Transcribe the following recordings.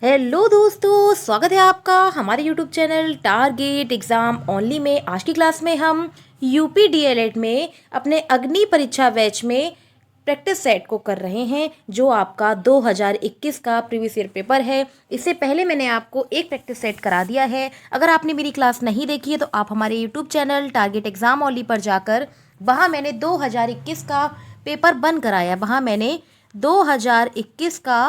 Hello दोस्तों, स्वागत है आपका हमारे YouTube channel target exam only में। आज की क्लास में हम यूपी डीएलएड में अपने अग्नि परीक्षा बैच में प्रैक्टिस सेट को कर रहे हैं, जो आपका 2021 का प्रीवियस ईयर पेपर है। इससे पहले मैंने आपको एक प्रैक्टिस सेट करा दिया है। अगर आपने मेरी क्लास नहीं देखी है तो आप हमारे YouTube channel target exam only पर जाकर वहाँ मैंने 2021 का पेपर बन कराया। वहाँ मैंने 2021 का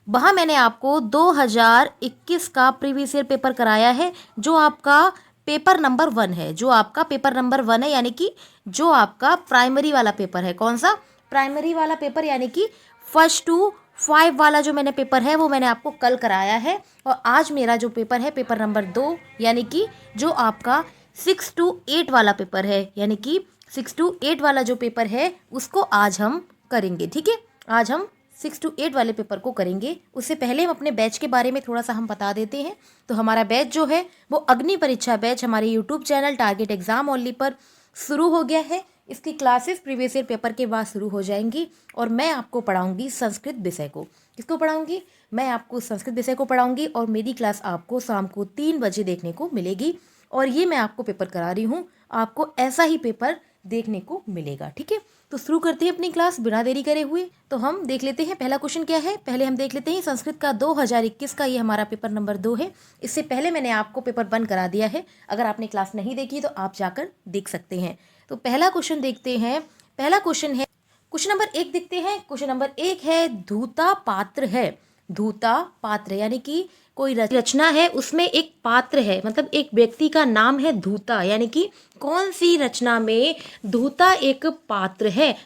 वहाँ मैंने आपको 2021 का प्रीवियस ईयर पेपर कराया है, जो आपका पेपर नंबर 1 है। जो आपका पेपर नंबर 1 है, यानी कि जो आपका प्राइमरी वाला पेपर है। कौन सा प्राइमरी वाला पेपर? यानी कि 1 to 5 वाला जो मैंने पेपर है वो मैंने आपको कल कराया है। और आज मेरा जो पेपर है पेपर नंबर 2, यानी कि जो आपका 6 to 8 वाला पेपर है, यानी कि 6 to 8 वाला जो पेपर है उसको आज हम करेंगे। ठीक है, आज हम 6 to 8 वाले पेपर को करेंगे। उससे पहले हम अपने बैच के बारे में थोड़ा सा हम बता देते हैं। तो हमारा बैच जो है वो अग्नि परीक्षा बैच हमारे YouTube channel target exam only पर शुरू हो गया है। इसकी क्लासेस प्रीवियस ईयर पेपर के बाद शुरू हो जाएंगी और मैं आपको पढ़ाऊंगी संस्कृत विषय को। किसको पढ़ाऊंगी? मैं आपको संस्कृत विषय को पढ़ाऊंगी और मेरी क्लास आपको शाम को 3 बजे देखने को मिलेगी। और ये मैं आपको पेपर करा रही हूँ, आपको ऐसा ही पेपर देखने को मिलेगा। ठीक है, तो शुरू करते हैं अपनी क्लास बिना देरी करे हुए। तो हम देख लेते हैं पहला क्वेश्चन क्या है। पहले हम देख लेते हैं संस्कृत का 2021 का, ये हमारा पेपर नंबर 2 है। इससे पहले मैंने आपको पेपर 1 करा दिया है। अगर आपने क्लास नहीं देखी तो आप जाकर देख सकते हैं। तो पहला क्वेश्चन देखते हैं। पहला क्वेश्चन है, क्वेश्चन नंबर 1 देखते हैं। क्वेश्चन नंबर 1 है धूता पात्र है। धूता पात्र यानी कि कोई रचना है, उसमें एक पात्र है, मतलब एक व्यक्ति का नाम है धूता। यानी कि कौन सी रचना में धूता एक पात्र है,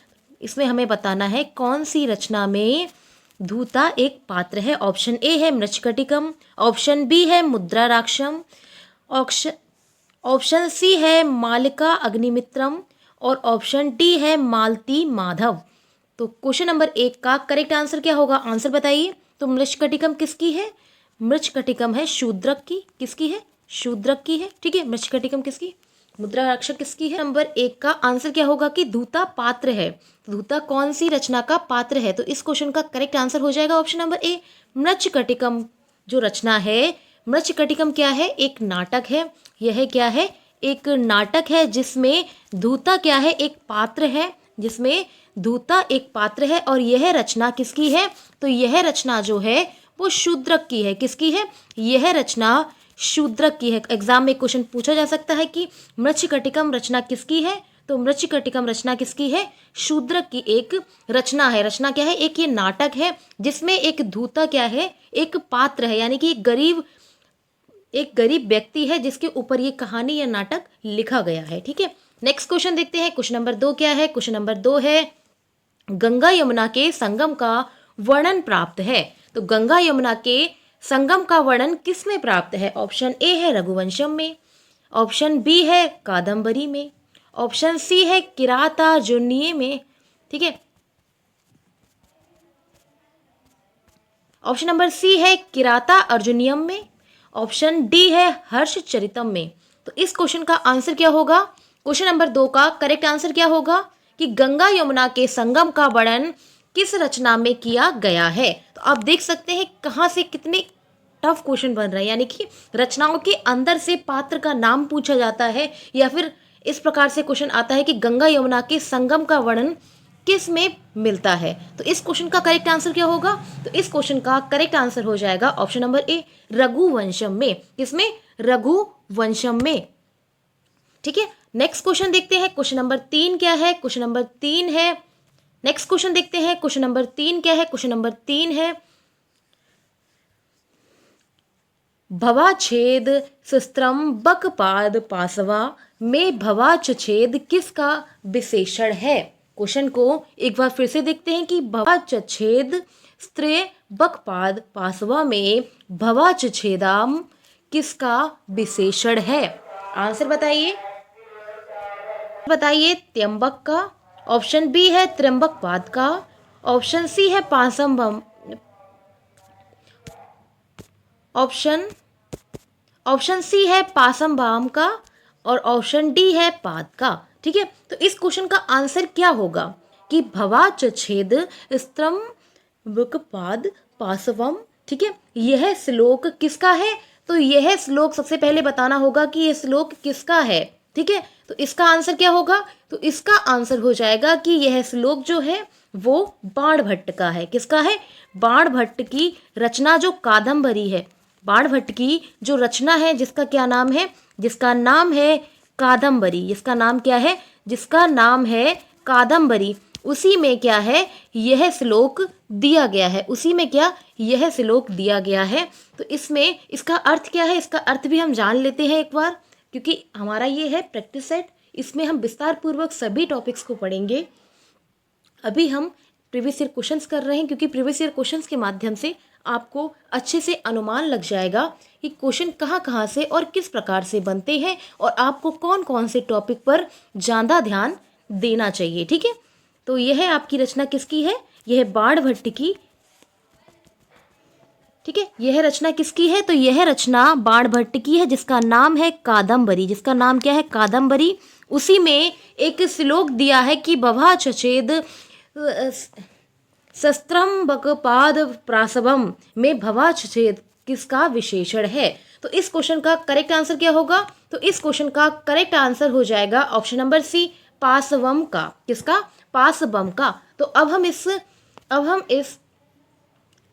इसमें हमें बताना है कौन सी रचना में धूता एक पात्र है। ऑप्शन ए है मृच्छकटिकम, ऑप्शन बी है मुद्रा राक्षम, ऑप्शन सी है मालिका अग्निमित्रम और ऑप्शन डी है मालती माधव। तो क्वेश्चन नंबर 1 का करेक्ट आंसर क्या होगा? आंसर बताइए। तो मृच्छकटिकम किसकी है? मृच्छकटिकम है शूद्रक की। किसकी है? शूद्रक की है। ठीक है, मृच्छकटिकम किसकी? मुद्रा राक्षस किसकी है? नंबर 1 का आंसर क्या होगा कि धूता पात्र है। धूता कौन सी रचना का पात्र है? तो इस क्वेश्चन का करेक्ट आंसर हो जाएगा ऑप्शन नंबर ए, मृच्छकटिकम। जो रचना है मृच्छकटिकम क्या है? एक नाटक है। यह क्या है? एक नाटक है जिसमें धूता क्या है? एक पात्र है, जिसमें धूता एक पात्र है। और यह रचना किसकी है? तो यह रचना जो है वो शूद्रक की है। किसकी है? यह रचना शूद्रक की है। एग्जाम में क्वेश्चन पूछा जा सकता है कि मृच्छकटिकम रचना किसकी है? तो मृच्छकटिकम रचना किसकी है? शूद्रक की एक रचना है। रचना क्या है? एक ये नाटक है जिसमें एक धूता क्या है? एक पात्र है, यानी कि एक गरीब व्यक्ति है जिसके ऊपर ये कहानी या नाटक लिखा गया है। ठीक है, नेक्स्ट क्वेश्चन देखते हैं। क्वेश्चन नंबर 2 क्या है? क्वेश्चन नंबर 2 है गंगा यमुना के संगम का वर्णन प्राप्त है। तो गंगा यमुना के संगम का वर्णन किस में प्राप्त है? ऑप्शन ए है रघुवंशम में, ऑप्शन बी है कादंबरी में, ऑप्शन सी है किरातार्जुनीय में। ठीक है, ऑप्शन नंबर सी है किराता अर्जुनियम में, ऑप्शन डी है हर्षचरितम में। तो इस क्वेश्चन का आंसर क्या होगा? क्वेश्चन नंबर 2 का करेक्ट आंसर क्या होगा कि गंगा यमुना के संगम का वर्णन किस रचना में किया गया है। तो आप देख सकते हैं कहाँ से कितने टफ क्वेश्चन बन रहा है, यानी कि रचनाओं के अंदर से पात्र का नाम पूछा जाता है, या फिर इस प्रकार से क्वेश्चन आता है कि गंगा यमुना के संगम का वर्णन किस में मिलता है। तो इस क्वेश्चन का करेक्ट आंसर क्या होगा? तो इस क्वेश्चन का करेक्ट आंसर हो जाएगा ऑप्शन नंबर ए, रघुवंशम में। किसमें? रघुवंशम में। ठीक है, नेक्स्ट क्वेश्चन देखते हैं। क्वेश्चन नंबर 3 क्या है? क्वेश्चन नंबर 3 है, नेक्स्ट क्वेश्चन देखते हैं। क्वेश्चन नंबर 3 क्या है? क्वेश्चन नंबर 3 है भवाच्छेद सुस्त्रम बकपाद पासवा में भवाच्छेद किसका विशेषण है? क्वेश्चन को एक बार फिर से देखते हैं कि भवाच्छेद स्त्रे बकपाद पासवा में भवाच्छेदाम किसका विशेषण है? आंसर बताइए। बताइए त्र्यंबक का, ऑप्शन बी है त्र्यंबकपाद का, ऑप्शन सी है पासम, ऑप्शन सी है पासम बाम का और ऑप्शन डी है पाद का। ठीक है, तो इस क्वेश्चन का आंसर क्या होगा कि भवाच्छेद स्त्रम वकपाद पासवम। ठीक है, यह श्लोक किसका है? तो यह श्लोक सबसे पहले बताना होगा कि यह श्लोक किसका है। ठीक है, तो इसका आंसर क्या होगा? तो इसका आंसर हो जाएगा कि यह श्लोक जो है वो बाणभट्ट का है। किसका है? बाणभट्ट की रचना जो कादम्बरी है, बाणभट्ट की जो रचना है जिसका क्या नाम है? जिसका नाम है कादम्बरी। जिसका नाम क्या है? जिसका नाम है कादम्बरी। उसी में क्या है? यह श्लोक दिया गया है। उसी में क्या? यह श्लोक दिया गया है। तो इसमें इसका अर्थ क्या है? इसका अर्थ भी हम जान लेते हैं एक बार, क्योंकि हमारा ये है प्रैक्टिस सेट। इसमें हम विस्तार पूर्वक सभी टॉपिक्स को पढ़ेंगे। अभी हम प्रीवियस ईयर क्वेश्चंस कर रहे हैं, क्योंकि प्रीवियस ईयर क्वेश्चंस के माध्यम से आपको अच्छे से अनुमान लग जाएगा कि क्वेश्चन कहाँ कहाँ से और किस प्रकार से बनते हैं और आपको कौन कौन से टॉपिक पर ज़्यादा ध्यान देना चाहिए। ठीक है, तो यह आपकी रचना किसकी है? यह बाणभट्ट की। ठीक है, यह रचना किसकी है? तो यह रचना बाणभट्ट की है, जिसका नाम है कादम्बरी। जिसका नाम क्या है? कादम्बरी। उसी में एक श्लोक दिया है कि भवा चचेद शस्त्रम्बकपाद प्रासवम में भवा चचेद किसका विशेषण है? तो इस क्वेश्चन का करेक्ट आंसर क्या होगा? तो इस क्वेश्चन का करेक्ट आंसर हो जाएगा ऑप्शन नंबर सी, पासवम का। किसका? पासवम का। तो अब हम इस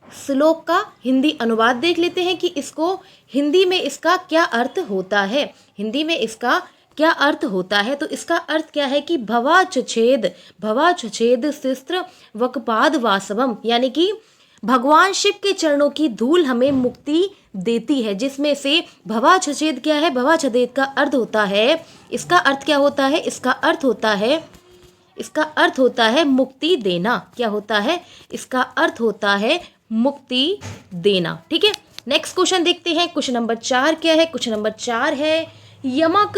श्लोक का हिंदी अनुवाद देख लेते हैं कि इसको हिंदी में इसका क्या अर्थ होता है। हिंदी में इसका क्या अर्थ होता है? तो इसका अर्थ क्या है कि भवा चछेद शिस्त्र वकपाद वासवम, यानी कि भगवान शिव के चरणों की धूल हमें मुक्ति देती है। जिसमें से भवा छछेद क्या है? भवा छछेद का अर्थ होता है, इसका अर्थ क्या होता है? इसका अर्थ होता है मुक्ति देना। क्या होता है? इसका अर्थ होता है मुक्ति देना। ठीक है, नेक्स्ट क्वेश्चन देखते हैं। क्वेश्चन नंबर 4 क्या है? क्वेश्चन नंबर 4 है यमक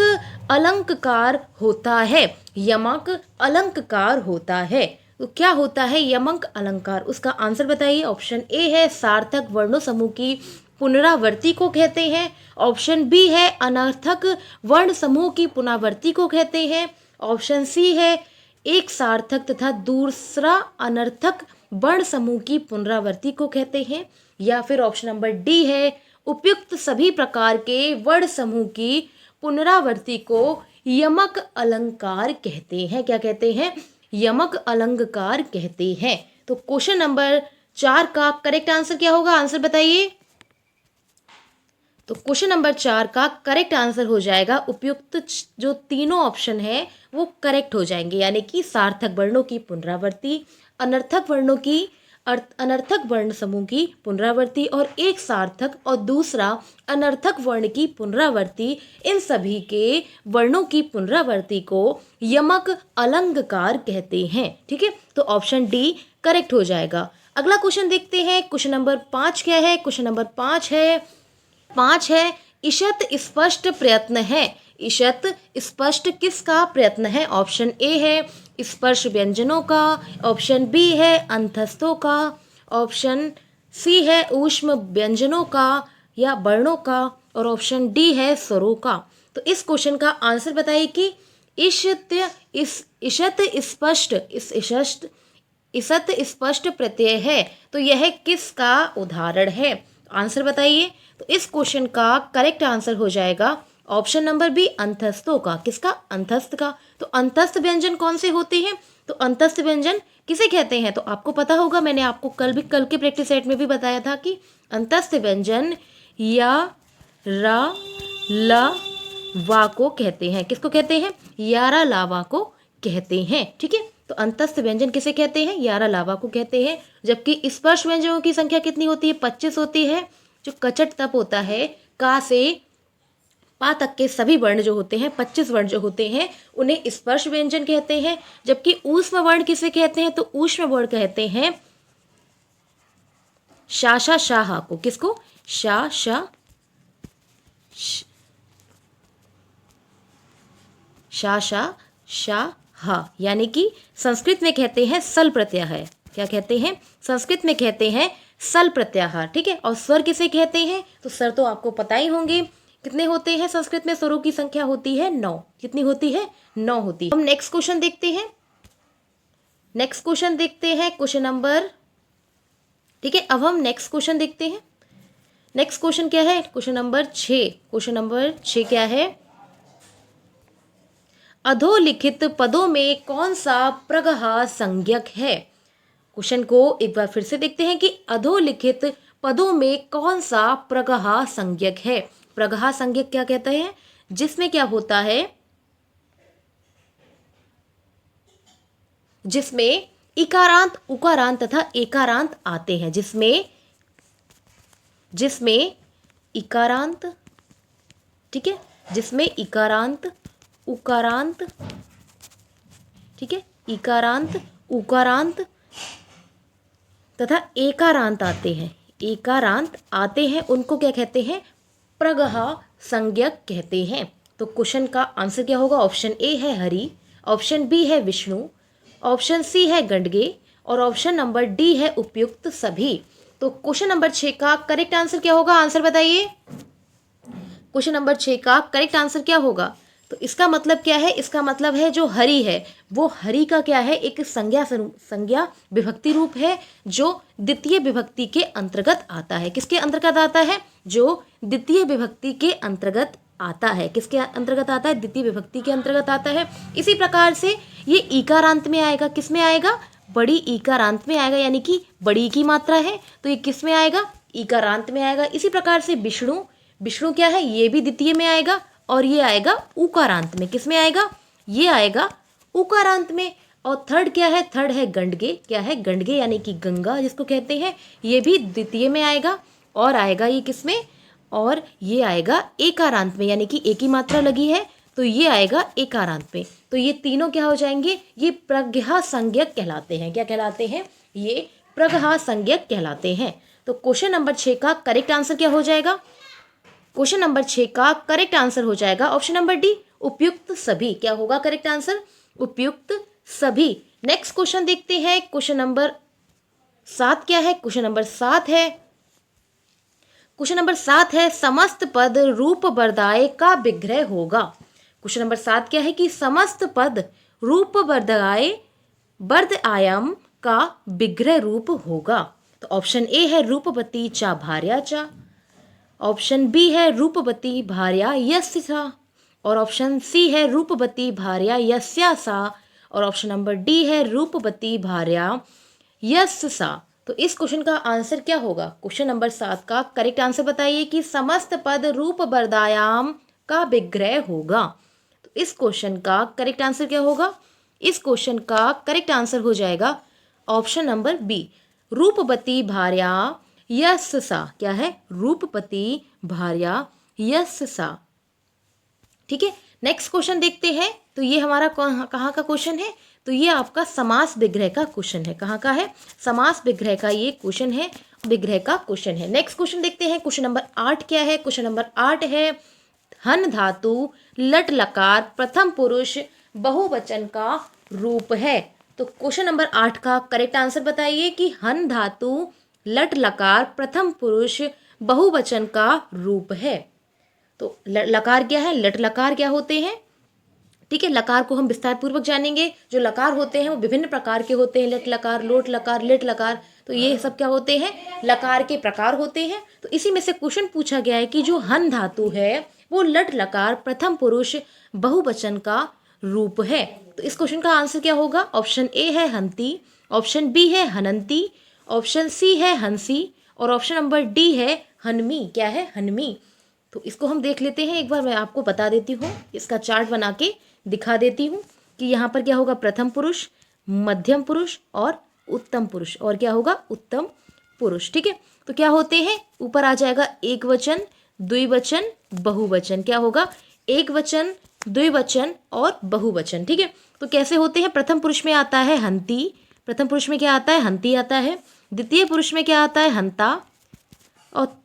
अलंकार होता है। यमक अलंकार होता है। तो क्या होता है यमक अलंकार? उसका आंसर बताइए। ऑप्शन ए है सार्थक वर्णों समूह की पुनरावृत्ति को कहते हैं। ऑप्शन बी है अनर्थक वर्ण समूह की पुनरावृत्ति को कहते हैं। ऑप्शन सी है एक सार्थक तथा दूसरा अनर्थक वर्ण समूह की पुनरावृत्ति को कहते हैं। या फिर ऑप्शन नंबर डी है उपयुक्त सभी प्रकार के वर्ण समूह की पुनरावृत्ति को यमक अलंकार कहते हैं। क्या कहते हैं? यमक अलंकार कहते हैं। तो क्वेश्चन नंबर 4 का करेक्ट आंसर क्या होगा? आंसर बताइए। तो क्वेश्चन नंबर 4 का करेक्ट आंसर हो जाएगा उपयुक्त जो तीनों ऑप्शन है वो करेक्ट हो जाएंगे, यानी कि सार्थक वर्णों की पुनरावृत्ति, अनर्थक वर्ण समूह की पुनरावृत्ति और एक सार्थक और दूसरा अनर्थक वर्ण की पुनरावृत्ति। इन सभी के वर्णों की पुनरावृत्ति को यमक अलंकार कहते हैं। ठीक है, तो ऑप्शन डी करेक्ट हो जाएगा। अगला क्वेश्चन देखते हैं। क्वेश्चन नंबर 5 क्या है? क्वेश्चन नंबर 5 है ईशत स्पष्ट प्रयत्न है। ईशत स्पष्ट किसका प्रयत्न है? ऑप्शन ए है स्पर्श व्यंजनों का, ऑप्शन बी है अंतस्थों का, ऑप्शन सी है ऊष्म व्यंजनों का या वर्णों का, और ऑप्शन डी है स्वरों का। तो इस क्वेश्चन का आंसर बताइए कि ईशत स्पष्ट प्रत्यय है तो यह किसका उदाहरण है? आंसर बताइए। तो इस क्वेश्चन का करेक्ट आंसर हो जाएगा ऑप्शन नंबर बी अंतस्थों का। किसका? अंतस्थ का। तो अंतस्थ व्यंजन कौन से होते हैं? तो अंतस्थ व्यंजन किसे कहते हैं? तो आपको पता होगा, मैंने आपको कल के प्रैक्टिस सेट में भी बताया था कि अंतस्थ व्यंजन या रा ला वा को कहते हैं। किसको कहते हैं? यारा लावा को कहते हैं। ठीक है, तो अंतस्थ व्यंजन किसे कहते हैं? यारा लावा को कहते हैं। जबकि स्पर्श व्यंजनों की संख्या कितनी होती है? 25 होती है। जो कचट तप होता है, का से पा तक के सभी वर्ण जो होते हैं, 25 वर्ण जो होते हैं, उन्हें स्पर्श व्यंजन कहते हैं। जबकि ऊष्म वर्ण किसे कहते हैं? तो ऊष्म वर्ण कहते हैं शाशा शाह को। किसको? शाशा शाह, यानी कि संस्कृत में कहते हैं सल प्रत्याहार। क्या कहते हैं? संस्कृत में कहते हैं सल प्रत्याहार। ठीक है, और स्वर किसे कहते हैं? तो स्वर तो आपको पता ही होंगे कितने होते हैं। संस्कृत में स्वरों की संख्या होती है 9। कितनी होती है? 9 होती है। हम नेक्स्ट क्वेश्चन देखते हैं। क्वेश्चन नंबर ठीक है, अब हम नेक्स्ट क्वेश्चन देखते हैं। नेक्स्ट क्वेश्चन क्या है? Question number 6। क्वेश्चन नंबर 6 क्या है? अधोलिखित पदों में कौन सा प्रगहा संज्ञक है? क्वेश्चन को एक बार फिर से देखते हैं कि अधोलिखित पदों में कौन सा प्रगहा संज्ञक है। प्रगहा संज्ञक क्या कहते हैं? जिसमें क्या होता है, जिसमें इकारांत, उकारांत तथा एकारांत आते हैं। जिसमें इकारांत, ठीक है, जिसमें इकारांत, उकारांत, ठीक है, इकारांत, उकारांत तथा एकारांत आते हैं, एकारांत आते हैं, उनको क्या कहते हैं? प्रगहा संज्ञक कहते हैं। तो क्वेश्चन का आंसर क्या होगा? ऑप्शन ए है हरि, ऑप्शन बी है विष्णु, ऑप्शन सी है गंडगे और ऑप्शन नंबर डी है उपयुक्त सभी। तो क्वेश्चन नंबर 6 का करेक्ट आंसर क्या होगा? आंसर बताइए। क्वेश्चन नंबर 6 का करेक्ट आंसर क्या होगा? तो इसका मतलब क्या है? इसका मतलब है जो हरि है वो हरि का क्या है? एक संज्ञा विभक्ति रूप है जो द्वितीय विभक्ति के अंतर्गत आता है। किसके अंतर्गत आता है? जो द्वितीय विभक्ति के अंतर्गत आता है। किसके अंतर्गत आता है? द्वितीय विभक्ति के अंतर्गत आता है। इसी प्रकार से ये ईकारांत में आएगा। किस में आएगा? बड़ी ईकारांत में आएगा, यानी कि बड़ी की मात्रा है तो ये किस में आएगा? ईकारांत में आएगा। इसी प्रकार से विष्णु, विष्णु क्या है? ये भी द्वितीय में आएगा और ये आएगा उकारांत में। किस में आएगा? ये आएगा उकारांत में। और थर्ड क्या है? थर्ड है गंडगे। क्या है? गंडगे यानी कि गंगा जिसको कहते हैं, ये भी द्वितीय में आएगा और आएगा ये किस में? और ये आएगा एकारांत में, यानी कि एक ही मात्रा लगी है तो ये आएगा एकारांत में। तो ये तीनों क्या हो जाएंगे? ये प्रगहा संज्ञक कहलाते हैं। क्या कहलाते हैं? ये प्रगहा संज्ञक कहलाते हैं। तो क्वेश्चन नंबर 6 का करेक्ट आंसर क्या हो जाएगा? क्वेश्चन नंबर 6 का करेक्ट आंसर हो जाएगा ऑप्शन नंबर डी, उपयुक्त सभी। क्या होगा करेक्ट आंसर? उपयुक्त सभी। नेक्स्ट क्वेश्चन देखते हैं। क्वेश्चन नंबर 7 क्या है? क्वेश्चन नंबर 7 है, क्वेश्चन नंबर 7 है समस्त पद रूप बर्दाए का विग्रह होगा। क्वेश्चन नंबर 7 क्या है? कि समस्त पद रूप बर्दाए बर्द आयाम का विग्रह रूप होगा। तो ऑप्शन ए है रूपवती चा भार्या चा, ऑप्शन बी है रूपवती भार्या यस्य सा, और ऑप्शन सी है रूपवती भार्या यस्या सा, और ऑप्शन नंबर डी है रूपवती भार्या यस्य सा। तो इस क्वेश्चन का आंसर क्या होगा? क्वेश्चन नंबर 7 का करेक्ट आंसर बताइए कि समस्त पद रूप बर्दायाम का विग्रह होगा। तो इस क्वेश्चन का करेक्ट आंसर क्या होगा? इस क्वेश्चन का करेक्ट आंसर हो जाएगा ऑप्शन नंबर बी, रूपवती भार्या यस्य सा। क्या है? रूपवती भार्या यस्य सा। ठीक है, नेक्स्ट क्वेश्चन देखते हैं। तो ये हमारा कहाँ का क्वेश्चन है? तो ये आपका समास विग्रह का क्वेश्चन है। कहाँ का है? समास विग्रह का ये क्वेश्चन है, विग्रह का क्वेश्चन है। नेक्स्ट क्वेश्चन देखते हैं। क्वेश्चन नंबर 8 क्या है? क्वेश्चन नंबर 8 है हन धातु लट लकार प्रथम पुरुष बहुवचन का रूप है। तो क्वेश्चन नंबर 8 का करेक्ट आंसर बताइए कि हन धातु लट लकार प्रथम पुरुष बहुवचन का रूप है। तो लकार क्या है? लट लकार क्या होते हैं? ठीक है, लकार को हम विस्तार पूर्वक जानेंगे। जो लकार होते हैं वो विभिन्न प्रकार के होते हैं, लट लकार, लोट लकार, लिट लकार। तो ये सब क्या होते हैं? लकार के प्रकार होते हैं। तो इसी में से क्वेश्चन पूछा गया है कि जो हन धातु है वो लट लकार प्रथम पुरुष बहुवचन का रूप है। तो इस क्वेश्चन का आंसर क्या होगा? ऑप्शन ए है हंती, ऑप्शन बी है हनंती, ऑप्शन सी है हंसी और ऑप्शन नंबर डी है हनमी। क्या है? हनमी। तो इसको हम देख लेते हैं। एक बार मैं आपको बता देती हूँ, इसका चार्ट बना के दिखा देती हूँ कि यहाँ पर क्या होगा? प्रथम पुरुष, मध्यम पुरुष और उत्तम पुरुष, और क्या होगा? उत्तम पुरुष। ठीक है, तो क्या होते हैं? ऊपर आ जाएगा एक वचन, द्विवचन, बहुवचन। क्या होगा? एक वचन, द्विवचन और बहुवचन। ठीक है, तो कैसे होते हैं? प्रथम पुरुष में आता है हंती, प्रथम पुरुष में क्या आता है? हंती आता है। द्वितीय पुरुष में क्या आता है? हंता। और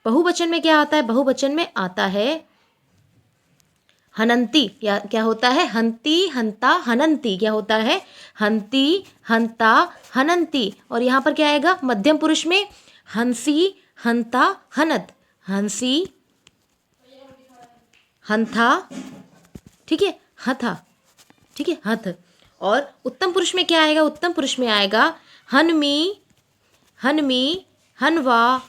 बहुवचन में क्या आता है? बहुवचन में आता है हनंती। क्या होता है? हंती, हंता, हनंती। क्या होता है? हंती, हंता, हनंती। और यहाँ पर क्या आएगा? मध्यम पुरुष में हंसी, हंता, हनत, हंसी, हंथा, ठीक है, हथा, ठीक है, हथ। और उत्तम पुरुष में क्या आएगा? उत्तम पुरुष में आएगा हनमी, हनमी, हनवा,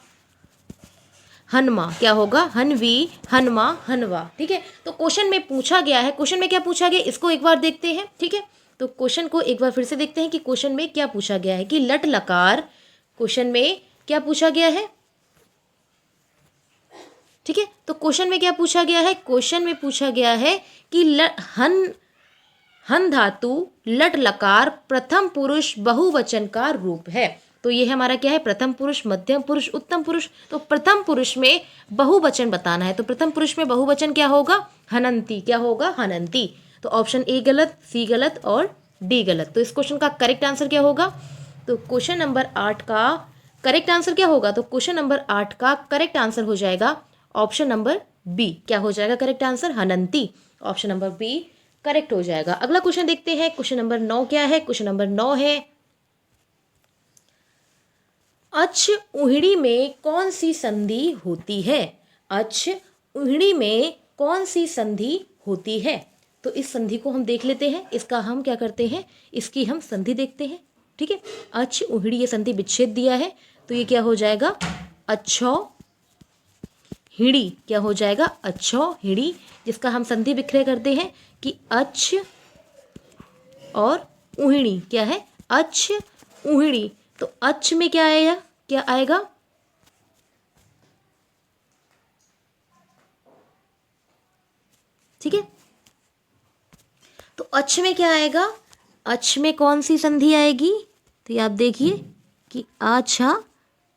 हनमा, क्या होगा? हनवी, हनमा, हनवा। ठीक है, तो क्वेश्चन में पूछा गया है, क्वेश्चन में क्या पूछा गया इसको एक बार देखते हैं। ठीक है, तो क्वेश्चन को एक बार फिर से देखते हैं कि क्वेश्चन में क्या पूछा गया है, कि लट लकार, क्वेश्चन में क्या पूछा गया है। ठीक है, तो क्वेश्चन में क्या पूछा गया है? क्वेश्चन में पूछा गया है कि हन धातु लट लकार प्रथम पुरुष बहुवचन का रूप है। तो ये हमारा क्या है? प्रथम पुरुष, मध्यम पुरुष, उत्तम पुरुष। तो प्रथम पुरुष में बहुवचन बताना है, तो प्रथम पुरुष में बहुवचन क्या होगा? हनंती। क्या होगा? हनंती। तो ऑप्शन ए गलत, सी गलत और डी गलत। तो इस क्वेश्चन का करेक्ट आंसर क्या होगा? तो क्वेश्चन नंबर 8 का करेक्ट आंसर क्या होगा? तो क्वेश्चन नंबर 8 का करेक्ट आंसर हो जाएगा ऑप्शन नंबर बी। क्या हो जाएगा करेक्ट आंसर? हनंती। ऑप्शन नंबर बी करेक्ट हो जाएगा। अगला क्वेश्चन देखते हैं, क्वेश्चन नंबर 9 क्या है? क्वेश्चन नंबर 9 है, अच उहिड़ी में कौन सी संधि होती है? अच उहिड़ी में कौन सी संधि होती है? तो इस संधि को हम देख लेते हैं, इसका हम क्या करते हैं, इसकी हम संधि देखते हैं। ठीक है, अच उहिड़ी, ये संधि विच्छेद दिया है, तो ये क्या हो जाएगा? अच्छो हिड़ी। क्या हो जाएगा? अच्छो हिड़ी, जिसका हम संधि विक्रय करते हैं कि अच और उहिड़ी। क्या है? अच उहिड़ी। तो अच में क्या आएगा? क्या आएगा? ठीक है, तो अच में क्या आएगा? अच में कौन सी संधि आएगी? तो ये आप देखिए कि आ छा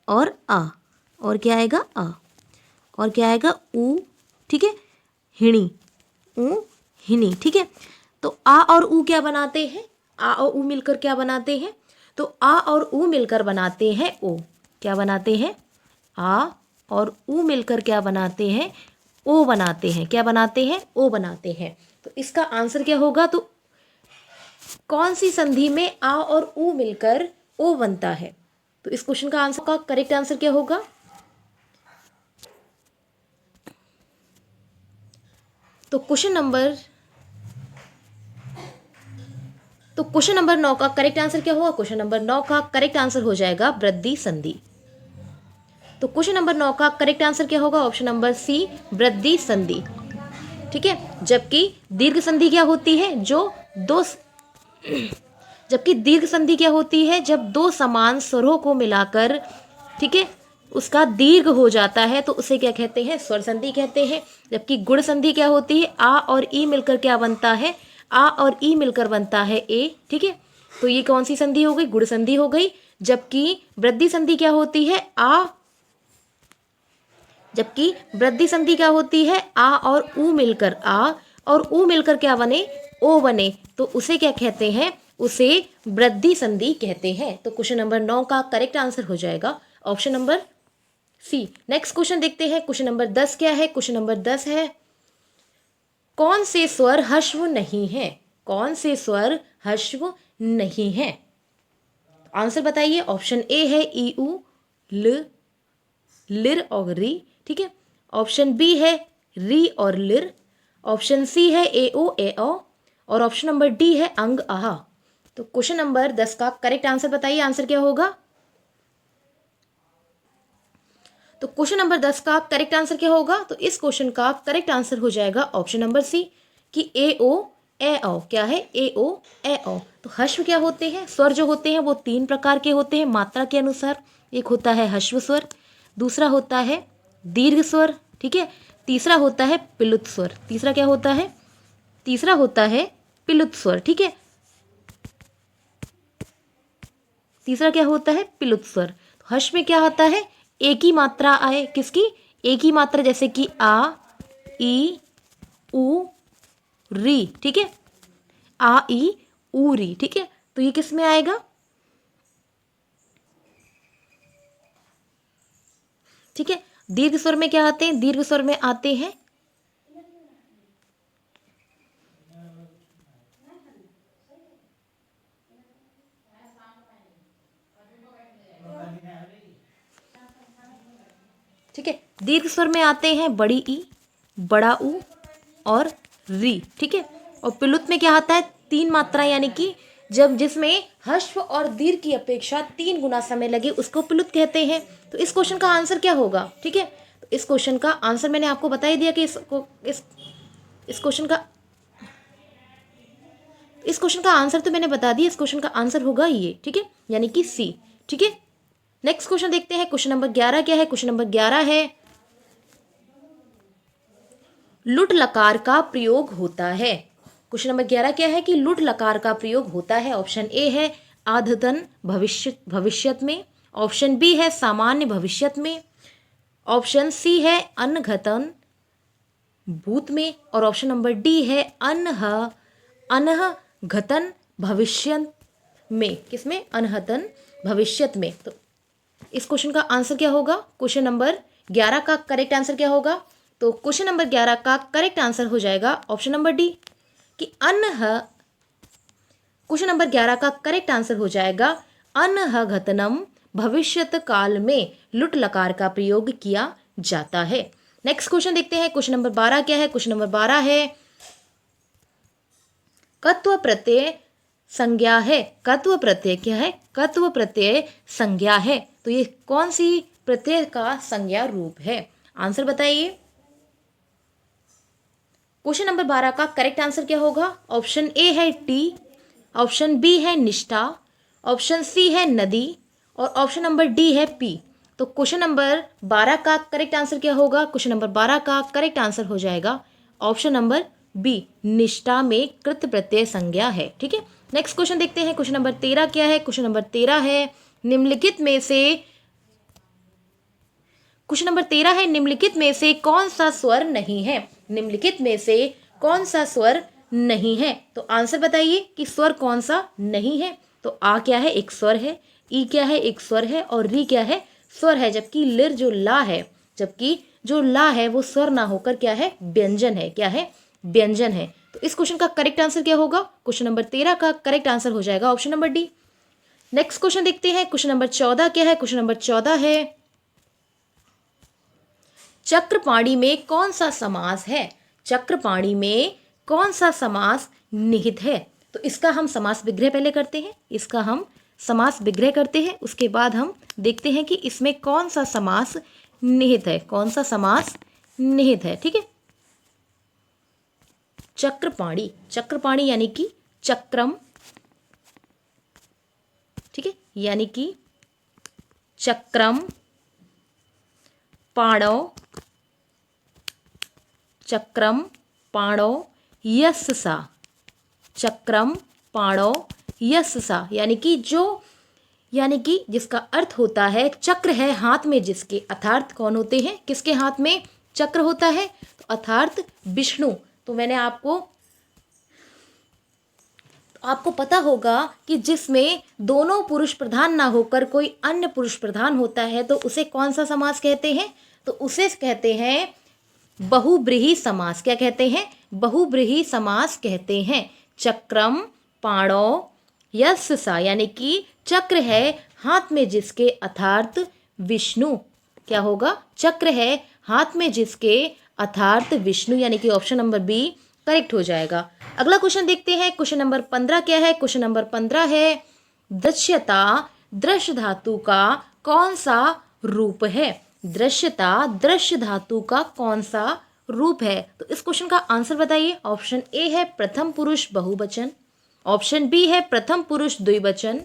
और आ, और क्या आएगा? आ, और क्या आएगा? ऊ। ठीक है, हिणी, ऊ हिनी। ठीक है, तो आ और ऊ क्या बनाते हैं? आ और ऊ मिलकर क्या बनाते हैं? तो आ और ऊ मिलकर बनाते हैं ओ। क्या बनाते हैं? आ और ऊ मिलकर क्या बनाते हैं? ओ बनाते हैं। क्या बनाते हैं? ओ बनाते हैं। तो इसका आंसर क्या होगा? तो कौन सी संधि में आ और ऊ मिलकर ओ बनता है? तो इस क्वेश्चन का आंसर का करेक्ट आंसर क्या होगा? तो क्वेश्चन नंबर 9 का करेक्ट आंसर क्या होगा? क्वेश्चन नंबर 9 का करेक्ट आंसर हो जाएगा वृद्धि संधि। तो क्वेश्चन नंबर 9 का करेक्ट आंसर क्या होगा? ऑप्शन नंबर सी, वृद्धि संधि। ठीक है, जबकि दीर्घ संधि क्या होती है? जबकि दीर्घ संधि क्या होती है? जब दो समान स्वरों को मिलाकर, ठीक है, उसका दीर्घ हो जाता है तो उसे क्या कहते हैं? स्वर संधि कहते हैं। जबकि गुण संधि क्या होती है? आ और ई मिलकर क्या बनता है? आ और ई मिलकर बनता है ए। ठीक है, तो ये कौन सी संधि हो गई? गुण संधि हो गई। जबकि वृद्धि संधि क्या होती है? जबकि वृद्धि संधि क्या होती है? आ और ऊ मिलकर, आ और ऊ मिलकर क्या बने? ओ बने, तो उसे क्या कहते हैं? उसे वृद्धि संधि कहते हैं। तो क्वेश्चन नंबर 9 का करेक्ट आंसर हो जाएगा option number C. Next question देखते हैं, क्वेश्चन नंबर 10 क्या है? क्वेश्चन नंबर 10 है, कौन से स्वर ह्रस्व नहीं है? कौन से स्वर ह्रस्व नहीं है? आंसर बताइए। ऑप्शन ए है ई उ ल, लिर और री। ठीक है, ऑप्शन बी है री और लिर, ऑप्शन सी है ए ओ ए ओ, और ऑप्शन नंबर डी है अंग आहा। तो क्वेश्चन नंबर 10 का करेक्ट आंसर बताइए, आंसर क्या होगा? तो क्वेश्चन नंबर 10 का करेक्ट आंसर क्या होगा? तो इस क्वेश्चन का करेक्ट आंसर हो जाएगा ऑप्शन नंबर सी, कि ए ओ ए ओ। क्या है? ए ओ ए ओ। तो ह्रस्व क्या होते हैं? स्वर जो होते हैं वो 3 प्रकार के होते हैं मात्रा के अनुसार। एक होता है ह्रस्व स्वर, दूसरा होता है दीर्घ स्वर, ठीक है, तीसरा होता है पिलुत स्वर। तीसरा क्या होता है? तीसरा होता है पिलुत स्वर। ठीक है, तीसरा क्या होता है? पिलुत स्वर। तो ह्रस्व में क्या होता है? एक ही मात्रा आए। किसकी? एक ही मात्रा, जैसे कि आ, ई, उ, री। ठीक है, आ, ई, उ, री। ठीक है, तो ये किस में आएगा? ठीक है, दीर्घ स्वर में क्या आते हैं? दीर्घ स्वर में आते हैं ठीक है, दीर्घ स्वर में आते हैं बड़ी ई, बड़ा ऊ और री। ठीक है, और पिलुत में क्या आता है? 3 मात्रा, यानी कि जब जिसमें हश्व और दीर्घ की अपेक्षा 3 गुना समय लगे उसको प्लुत कहते हैं। तो इस क्वेश्चन का आंसर क्या होगा? ठीक है, तो इस क्वेश्चन का आंसर मैंने आपको बता ही दिया कि इस क्वेश्चन का आंसर तो मैंने बता दिया। इस क्वेश्चन का आंसर होगा ये, ठीक है, यानी कि सी। ठीक है, नेक्स्ट क्वेश्चन देखते हैं। क्वेश्चन नंबर 11 क्या है? क्वेश्चन नंबर 11 है लुट लकार का प्रयोग होता है। क्वेश्चन नंबर 11 क्या है कि लुट लकार का प्रयोग होता है। ऑप्शन ए है आधतन भविष्यत में, ऑप्शन बी है सामान्य भविष्यत में, ऑप्शन सी है अनघतन भूत में, और ऑप्शन नंबर डी है अनघतन भविष्य में। किसमें? अनहतन भविष्यत में। तो इस क्वेश्चन का आंसर क्या होगा? क्वेश्चन नंबर 11 का करेक्ट आंसर क्या होगा? तो क्वेश्चन नंबर 11 का करेक्ट आंसर हो जाएगा ऑप्शन नंबर डी कि क्वेश्चन नंबर 11 का करेक्ट आंसर हो जाएगा अनहघतनम भविष्यत काल में लुट लकार का प्रयोग किया जाता है। नेक्स्ट क्वेश्चन देखते हैं। क्वेश्चन नंबर 12 क्या है? क्वेश्चन नंबर 12 है कत्व प्रत्यय संज्ञा है। कत्व प्रत्यय क्या है? कत्व प्रत्यय संज्ञा है। तो ये कौन सी प्रत्यय का संज्ञा रूप है? आंसर बताइए। क्वेश्चन नंबर 12 का करेक्ट आंसर क्या होगा? ऑप्शन ए है टी, ऑप्शन बी है निष्ठा, ऑप्शन सी है नदी, और ऑप्शन नंबर डी है पी। तो क्वेश्चन नंबर 12 का करेक्ट आंसर क्या होगा? क्वेश्चन नंबर 12 का करेक्ट आंसर हो जाएगा ऑप्शन नंबर बी, निष्ठा में कृत प्रत्यय संज्ञा है। ठीक है, नेक्स्ट क्वेश्चन देखते हैं। क्वेश्चन नंबर 13 क्या है? क्वेश्चन नंबर 13 है निम्नलिखित में से कौन सा स्वर नहीं है? निम्नलिखित में से कौन सा स्वर नहीं है? तो आंसर बताइए कि स्वर कौन सा नहीं है। तो आ क्या है? एक स्वर है, ई क्या है? एक स्वर है, और री क्या है? स्वर है। जबकि लिर जो ला है, वो स्वर ना होकर क्या है? व्यंजन है। क्या है? व्यंजन है। तो इस क्वेश्चन का करेक्ट आंसर क्या होगा? क्वेश्चन नंबर 13 का करेक्ट आंसर हो जाएगा option number D. Next question देखते हैं। क्वेश्चन नंबर 14 क्या है? क्वेश्चन नंबर 14 है चक्रपाणी में कौन सा समास है? चक्रपाणी में कौन सा समास निहित है? तो इसका हम समास विग्रह पहले करते हैं। उसके बाद हम देखते हैं कि इसमें कौन सा समास निहित है। ठीक है, चक्रपाणी यानी कि चक्रम। ठीक है, यानी कि चक्रम, पाणौ, यस्सा। चक्रम, पाणौ, यस्सा यानी कि जिसका अर्थ होता है चक्र है हाथ में जिसके। अर्थात कौन होते हैं? किसके हाथ में चक्र होता है? तो अर्थात विष्णु। तो मैंने आपको पता होगा कि जिसमें दोनों पुरुष प्रधान ना होकर कोई अन्य पुरुष प्रधान होता है तो उसे कौन सा समास कहते हैं? तो उसे कहते हैं बहुब्रीहि समास। क्या कहते हैं? बहुब्रीहि समास कहते हैं। चक्रम, पाणौ, यस्सा यानी कि चक्र है हाथ में जिसके, अर्थात विष्णु। क्या होगा? चक्र है हाथ में जिसके, अर्थात विष्णु, यानी कि ऑप्शन नंबर बी करेक्ट हो जाएगा। अगला क्वेश्चन देखते हैं। क्वेश्चन नंबर 15 क्या है? क्वेश्चन नंबर 15 है दृश्यता दृश्य धातु का कौन सा रूप है? दृश्यता दृश्य धातु का कौन सा रूप है? तो इस क्वेश्चन का आंसर बताइए। ऑप्शन ए है प्रथम पुरुष बहुवचन, ऑप्शन बी है प्रथम पुरुष द्विवचन,